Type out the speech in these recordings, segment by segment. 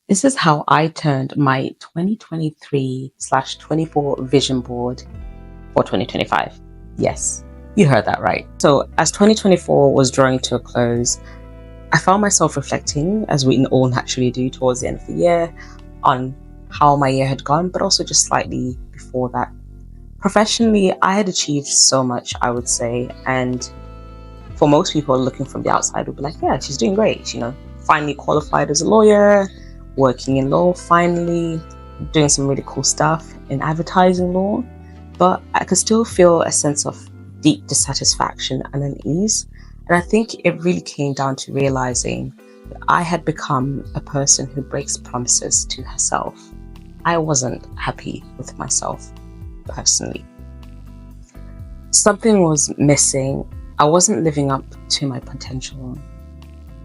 This is how I turned my 2023/24 vision board for 2025. Yes, you heard that right. So, as 2024 was drawing to a close, I found myself reflecting, as we all naturally do towards the end of the year, on how my year had gone, but also just slightly before that. Professionally, I had achieved so much, I would say, and for most people looking from the outside would be like, yeah, she's doing great, finally qualified as a lawyer, working in law, finally doing some really cool stuff in advertising law. But I could still feel a sense of deep dissatisfaction and unease. And I think it really came down to realizing that I had become a person who breaks promises to herself. I wasn't happy with myself personally. Something was missing. I wasn't living up to my potential,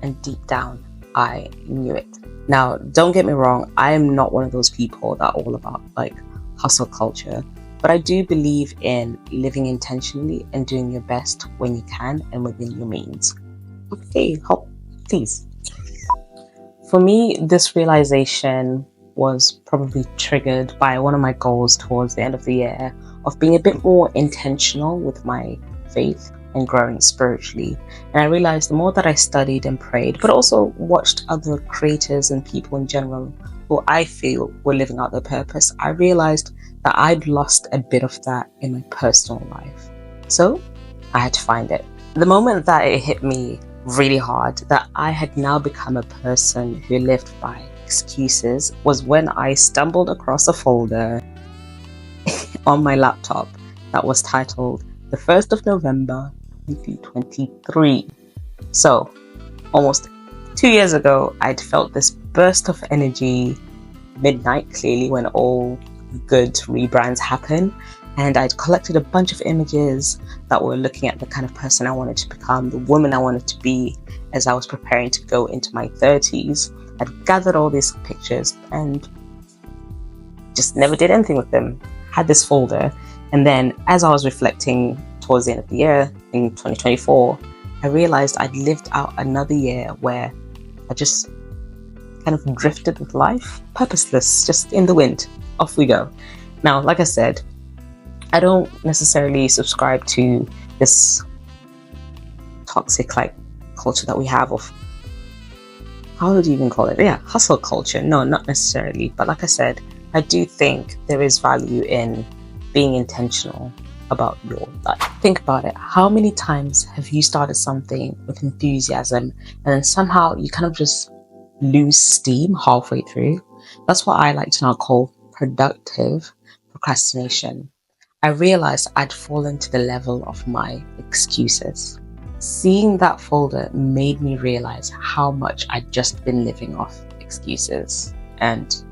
and deep down, I knew it. Now, don't get me wrong, I am not one of those people that are all about hustle culture, but I do believe in living intentionally and doing your best when you can and within your means. Okay, please. For me, this realization was probably triggered by one of my goals towards the end of the year of being a bit more intentional with my faith and growing spiritually. And I realized the more that I studied and prayed, but also watched other creators and people in general who I feel were living out their purpose, I realized that I'd lost a bit of that in my personal life. So I had to find it. The moment that it hit me really hard that I had now become a person who lived by excuses was when I stumbled across a folder on my laptop that was titled the 1st of November 2023. So almost 2 years ago, I'd felt this burst of energy midnight, clearly when all good rebrands happen, and I'd collected a bunch of images that were looking at the kind of person I wanted to become, the woman I wanted to be as I was preparing to go into my 30s. I'd gathered all these pictures and just never did anything with them. Had this folder, and then as I was reflecting towards the end of the year in 2024, I realized I'd lived out another year where I just kind of drifted with life, purposeless, just in the wind. Off we go. Now, like I said, I don't necessarily subscribe to this toxic culture that we have of, how would you even call it? Yeah, hustle culture. No, not necessarily. But like I said, I do think there is value in being intentional about your life. Think about it. How many times have you started something with enthusiasm and then somehow you kind of just lose steam halfway through? That's what I like to now call productive procrastination. I realized I'd fallen to the level of my excuses. Seeing that folder made me realize how much I'd just been living off excuses, and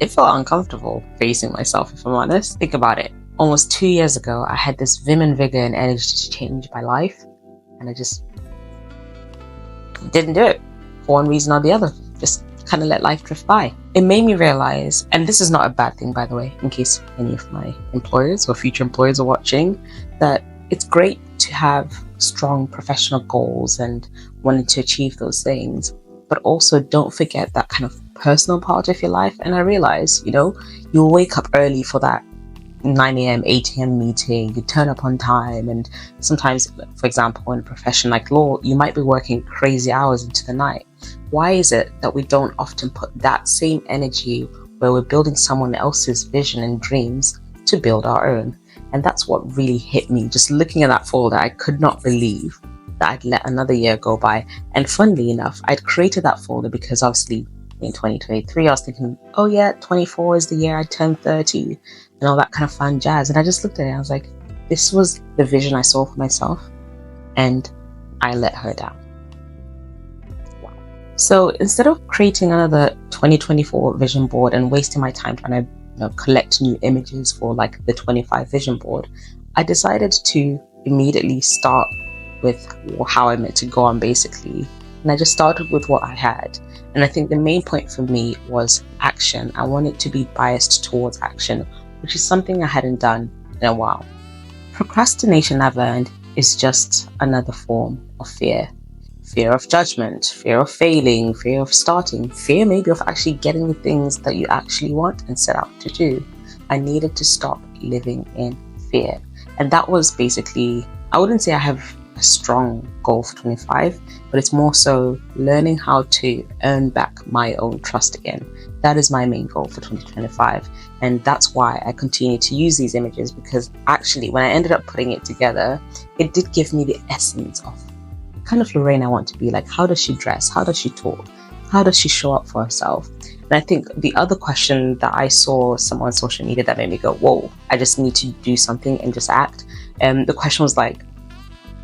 it felt uncomfortable facing myself, if I'm honest. Think about it. Almost 2 years ago, I had this vim and vigor and energy to change my life, and I just didn't do it for one reason or the other. Just kind of let life drift by. It made me realize, and this is not a bad thing, by the way, in case any of my employers or future employers are watching, that it's great to have strong professional goals and wanting to achieve those things, but also don't forget that kind of personal part of your life. And I realize, you'll wake up early for that 9 a.m., 8 a.m. meeting, you turn up on time, and sometimes, for example, in a profession like law, you might be working crazy hours into the night. Why is it that we don't often put that same energy where we're building someone else's vision and dreams to build our own? And that's what really hit me. Just looking at that folder, I could not believe that I'd let another year go by. And funnily enough, I'd created that folder because obviously in 2023, I was thinking, oh yeah, 24 is the year I turned 30 and all that kind of fun jazz. And I just looked at it and I was like, this was the vision I saw for myself, and I let her down. Wow. So instead of creating another 2024 vision board and wasting my time trying to collect new images for the 25 vision board, I decided to immediately start with how I meant to go on, basically. And I just started with what I had. And I think the main point for me was action. I wanted to be biased towards action, which is something I hadn't done in a while. Procrastination, I've learned, is just another form of fear. fear of judgment, fear of failing, fear of starting, fear maybe of actually getting the things that you actually want and set out to do. I needed to stop living in fear. And that was basically, I wouldn't say I have a strong goal for 25, but it's more so learning how to earn back my own trust again. That is my main goal for 2025. And that's why I continue to use these images, because actually when I ended up putting it together, it did give me the essence of kind of Lorraine I want to be. Like, how does she dress? How does she talk? How does she show up for herself? And I think the other question that I saw someone on social media that made me go, whoa, I just need to do something and just act. The question was like,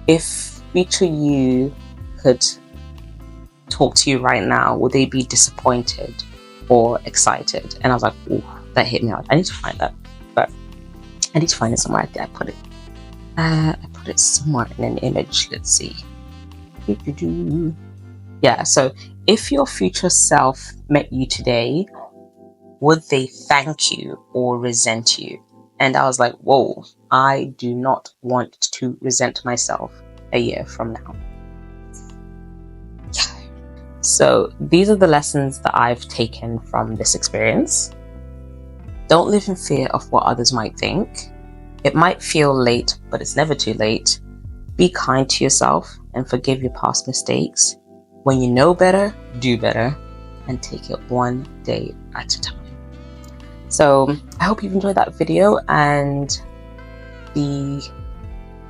if future you could talk to you right now, would they be disappointed or excited? And I was like, ooh, that hit me hard. I need to find that, but I need to find it somewhere. I put it. I put it somewhere in an image. Let's see. Yeah. So, if your future self met you today, would they thank you or resent you? And I was like, whoa, I do not want to resent myself a year from now. Yeah. So these are the lessons that I've taken from this experience. Don't live in fear of what others might think. It might feel late, but it's never too late. Be kind to yourself and forgive your past mistakes. When you know better, do better, and take it one day at a time. So I hope you've enjoyed that video, and I'm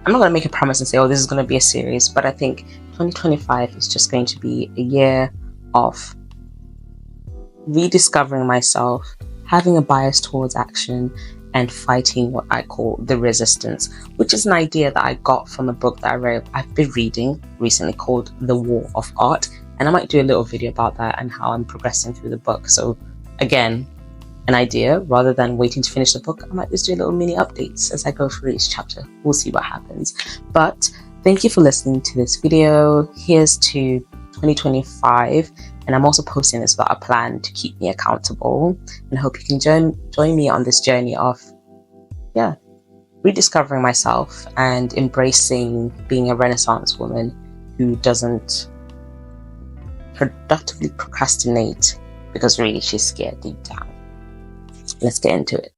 not going to make a promise and say, oh, this is going to be a series, but I think 2025 is just going to be a year of rediscovering myself, having a bias towards action, and fighting what I call the resistance, which is an idea that I got from a book that I've been reading recently called The War of Art. And I might do a little video about that and how I'm progressing through the book. So again, an idea, rather than waiting to finish the book, I might just do little mini updates as I go through each chapter. We'll see what happens. But thank you for listening to this video. Here's to 2025. And I'm also posting this without a plan to keep me accountable. And I hope you can join me on this journey of, rediscovering myself and embracing being a Renaissance woman who doesn't productively procrastinate because really she's scared deep down. Let's get into it.